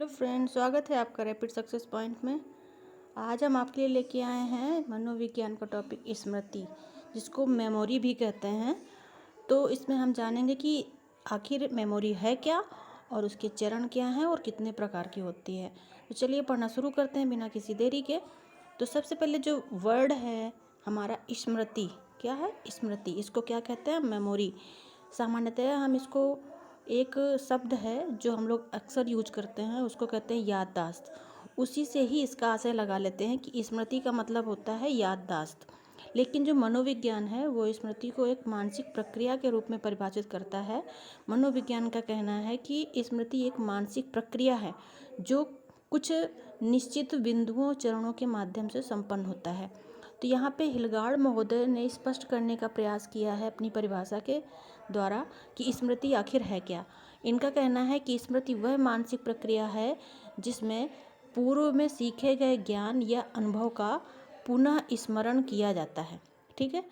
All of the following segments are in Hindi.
हेलो फ्रेंड, स्वागत है आपका रैपिड सक्सेस पॉइंट में। आज हम आपके लिए लेके आए हैं मनोविज्ञान का टॉपिक स्मृति, जिसको मेमोरी भी कहते हैं। तो इसमें हम जानेंगे कि आखिर मेमोरी है क्या और उसके चरण क्या हैं और कितने प्रकार की होती है। तो चलिए पढ़ना शुरू करते हैं बिना किसी देरी के। तो सबसे पहले जो वर्ड है हमारा स्मृति, क्या है स्मृति? इसको क्या कहते हैं? मेमोरी। सामान्यतः हम इसको एक शब्द है जो हम लोग अक्सर यूज करते हैं, उसको कहते हैं याददाश्त। उसी से ही इसका आशय लगा लेते हैं कि स्मृति का मतलब होता है याददाश्त। लेकिन जो मनोविज्ञान है वो स्मृति को एक मानसिक प्रक्रिया के रूप में परिभाषित करता है। मनोविज्ञान का कहना है कि स्मृति एक मानसिक प्रक्रिया है जो कुछ निश्चित बिंदुओं चरणों के माध्यम से संपन्न होता है। तो यहाँ पे हिलगार्ड महोदय ने स्पष्ट करने का प्रयास किया है अपनी परिभाषा के द्वारा कि स्मृति आखिर है क्या। इनका कहना है कि स्मृति वह मानसिक प्रक्रिया है जिसमें पूर्व में सीखे गए ज्ञान या अनुभव का पुनः स्मरण किया जाता है। ठीक है,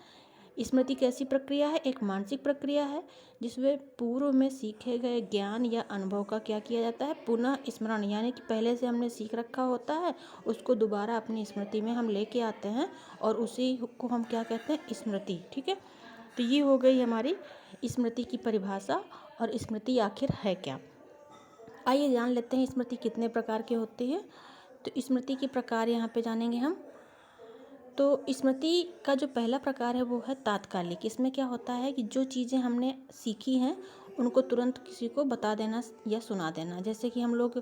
स्मृति कैसी प्रक्रिया है? एक मानसिक प्रक्रिया है जिसमें पूर्व में सीखे गए ज्ञान या अनुभव का क्या किया जाता है? पुनः स्मरण, यानी कि पहले से हमने सीख रखा होता है उसको दोबारा अपनी स्मृति में हम लेके आते हैं और उसी को हम क्या कहते हैं? स्मृति। ठीक है, तो ये हो गई हमारी स्मृति की परिभाषा। और स्मृति आखिर है क्या? आइए जान लेते हैं स्मृति कितने प्रकार की होती है। तो स्मृति के प्रकार यहाँ पे जानेंगे हम। तो स्मृति का जो पहला प्रकार है वो है तात्कालिक। इसमें क्या होता है कि जो चीज़ें हमने सीखी हैं उनको तुरंत किसी को बता देना या सुना देना। जैसे कि हम लोग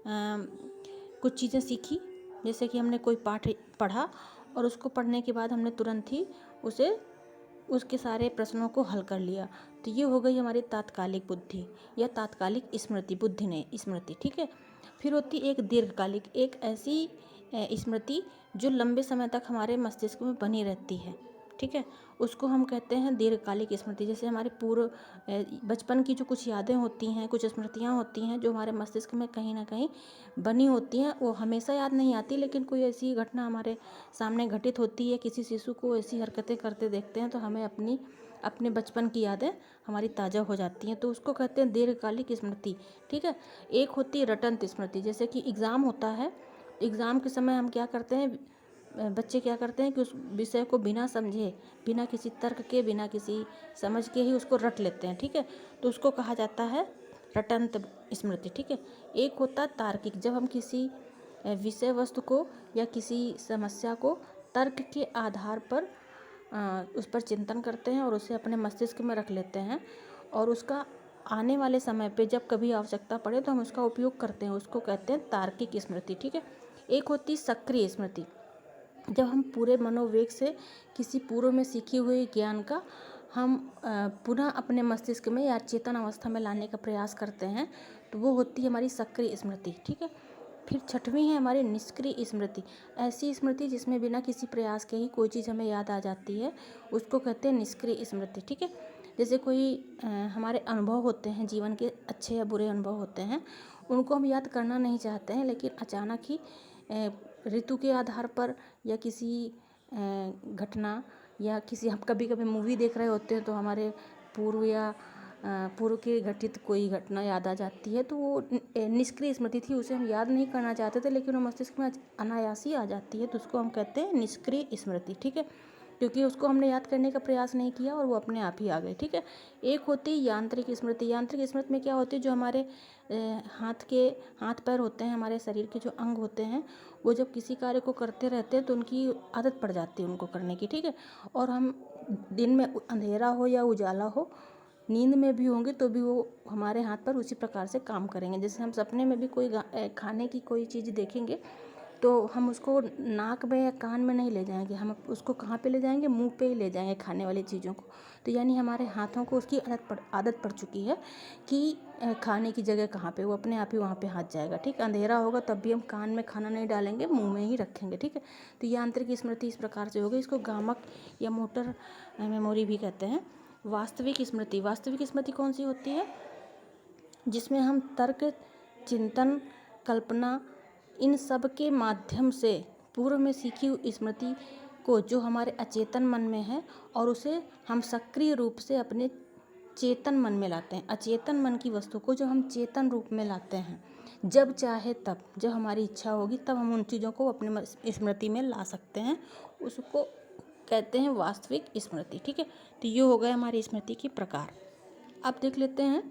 कुछ चीज़ें सीखी, जैसे कि हमने कोई पाठ पढ़ा और उसको पढ़ने के बाद हमने तुरंत ही उसके सारे प्रश्नों को हल कर लिया। तो ये हो गई हमारी तात्कालिक बुद्धि या तात्कालिक स्मृति, बुद्धि नहीं स्मृति। ठीक है, फिर होती एक दीर्घकालिक, एक ऐसी स्मृति जो लंबे समय तक हमारे मस्तिष्क में बनी रहती है। ठीक है, उसको हम कहते हैं दीर्घकालिक स्मृति। जैसे हमारे पूर्व बचपन की जो कुछ यादें होती हैं, कुछ स्मृतियाँ होती हैं जो हमारे मस्तिष्क में कहीं ना कहीं बनी होती हैं। वो हमेशा याद नहीं आती, लेकिन कोई ऐसी घटना हमारे सामने घटित होती है, किसी शिशु को ऐसी हरकतें करते देखते हैं तो हमें अपने बचपन की यादें हमारी ताज़ा हो जाती हैं। तो उसको कहते हैं दीर्घकालिक स्मृति। ठीक है, एक होती है रटंत स्मृति। जैसे कि एग्ज़ाम होता है, एग्ज़ाम के समय हम क्या करते हैं, बच्चे क्या करते हैं कि उस विषय को बिना समझे, बिना किसी तर्क के, बिना किसी समझ के ही उसको रट लेते हैं। ठीक है, तो उसको कहा जाता है रटंत स्मृति। ठीक है, एक होता है तार्किक। जब हम किसी विषय वस्तु को या किसी समस्या को तर्क के आधार पर उस पर चिंतन करते हैं और उसे अपने मस्तिष्क में रख लेते हैं और उसका आने वाले समय पे जब कभी आवश्यकता पड़े तो हम उसका उपयोग करते हैं, उसको कहते हैं तार्किक स्मृति। ठीक है, एक होती सक्रिय स्मृति। जब हम पूरे मनोवेग से किसी पूर्व में सीखी हुई ज्ञान का हम पुनः अपने मस्तिष्क में या चेतन अवस्था में लाने का प्रयास करते हैं तो वो होती है हमारी सक्रिय स्मृति। ठीक है, फिर छठवीं है हमारी निष्क्रिय स्मृति। ऐसी स्मृति जिसमें बिना किसी प्रयास के ही कोई चीज़ हमें याद आ जाती है, उसको कहते हैं निष्क्रिय स्मृति। ठीक है, जैसे कोई हमारे अनुभव होते हैं, जीवन के अच्छे या बुरे अनुभव होते हैं, उनको हम याद करना नहीं चाहते हैं, लेकिन अचानक ही ऋतु के आधार पर या किसी घटना या किसी, हम कभी कभी मूवी देख रहे होते हैं तो हमारे पूर्व के घटित कोई घटना याद आ जाती है, तो वो निष्क्रिय स्मृति थी, उसे हम याद नहीं करना चाहते थे लेकिन वो मस्तिष्क में अनायास ही आ जाती है, तो उसको हम कहते हैं निष्क्रिय स्मृति। ठीक है, क्योंकि उसको हमने याद करने का प्रयास नहीं किया और वो अपने आप ही आ गई। ठीक है, एक होती है यांत्रिक स्मृति। यांत्रिक स्मृति में क्या होती है, जो हमारे हाथ पैर होते हैं, हमारे शरीर के जो अंग होते हैं, वो जब किसी कार्य को करते रहते हैं तो उनकी आदत पड़ जाती है उनको करने की। ठीक है, और हम दिन में अंधेरा हो या उजाला हो, नींद में भी होंगे तो भी वो हमारे हाथ पर उसी प्रकार से काम करेंगे। जैसे हम सपने में भी कोई खाने की कोई चीज़ देखेंगे तो हम उसको नाक में या कान में नहीं ले जाएंगे, हम उसको कहाँ पे ले जाएंगे? मुंह पे ही ले जाएंगे खाने वाली चीज़ों को। तो यानी हमारे हाथों को उसकी आदत पड़ चुकी है कि खाने की जगह कहाँ पे, वो अपने आप ही वहाँ पे हाथ जाएगा। ठीक, अंधेरा होगा तब भी हम कान में खाना नहीं डालेंगे, मुंह में ही रखेंगे। ठीक है, तो यांत्रिक स्मृति इस प्रकार से होगी। इसको गामक या मोटर मेमोरी भी कहते हैं। वास्तविक स्मृति। वास्तविक स्मृति कौन सी होती है? जिसमें हम तर्क, चिंतन, कल्पना, इन सब के माध्यम से पूर्व में सीखी हुई स्मृति को, जो हमारे अचेतन मन में है, और उसे हम सक्रिय रूप से अपने चेतन मन में लाते हैं। अचेतन मन की वस्तु को जो हम चेतन रूप में लाते हैं, जब चाहे तब, जब हमारी इच्छा होगी तब हम उन चीज़ों को अपने स्मृति में ला सकते हैं, उसको कहते हैं वास्तविक स्मृति। ठीक है, तो ये हो गए हमारी स्मृति के प्रकार। अब देख लेते हैं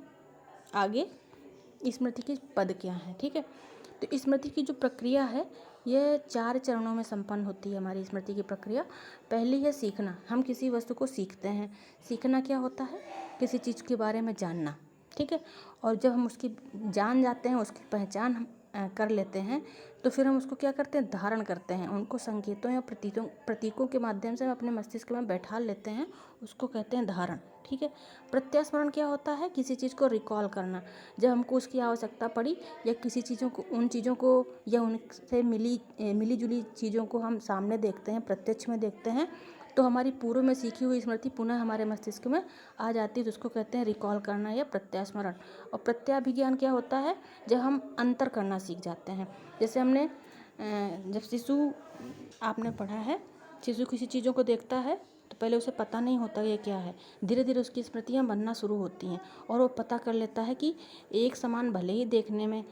आगे स्मृति के पद क्या हैं। ठीक है, तो स्मृति की जो प्रक्रिया है यह 4 चरणों में संपन्न होती है हमारी स्मृति की प्रक्रिया। पहली है सीखना, हम किसी वस्तु को सीखते हैं। सीखना क्या होता है? किसी चीज़ के बारे में जानना। ठीक है, और जब हम उसकी जान जाते हैं, उसकी पहचान हम कर लेते हैं, तो फिर हम उसको क्या करते हैं? धारण करते हैं। उनको संकेतों या प्रतीकों के माध्यम से हम अपने मस्तिष्क में बैठा लेते हैं, उसको कहते हैं धारण। ठीक है, प्रत्यास्मरण क्या होता है? किसी चीज़ को रिकॉल करना, जब हमको उसकी आवश्यकता पड़ी या किसी उन चीज़ों को या उनसे मिली जुली चीज़ों को हम सामने देखते हैं, प्रत्यक्ष में देखते हैं, तो हमारी पूर्व में सीखी हुई स्मृति पुनः हमारे मस्तिष्क में आ जाती है, तो उसको कहते हैं रिकॉल करना या प्रत्यास्मरण। और प्रत्याभिज्ञान क्या होता है? जब हम अंतर करना सीख जाते हैं। जैसे हमने जब शिशु, आपने पढ़ा है, शिशु किसी चीज़ों को देखता है तो पहले उसे पता नहीं होता ये क्या है, धीरे धीरे उसकी स्मृतियाँ बनना शुरू होती हैं और वो पता कर लेता है कि एक समान भले ही देखने में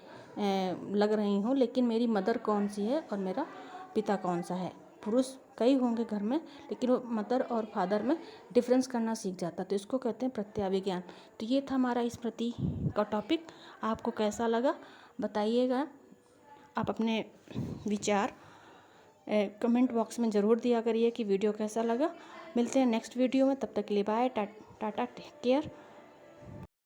लग रही हूँ, लेकिन मेरी मदर कौन सी है और मेरा पिता कौन सा है। पुरुष कई होंगे घर में, लेकिन वो मदर और फादर में डिफरेंस करना सीख जाता, तो इसको कहते हैं प्रत्याभिज्ञान। तो ये था हमारा स्मृति का टॉपिक। आपको कैसा लगा बताइएगा। आप अपने विचार कमेंट बॉक्स में ज़रूर दिया करिए कि वीडियो कैसा लगा। मिलते हैं नेक्स्ट वीडियो में, तब तक के लिए बाय, टाटा, टेक केयर।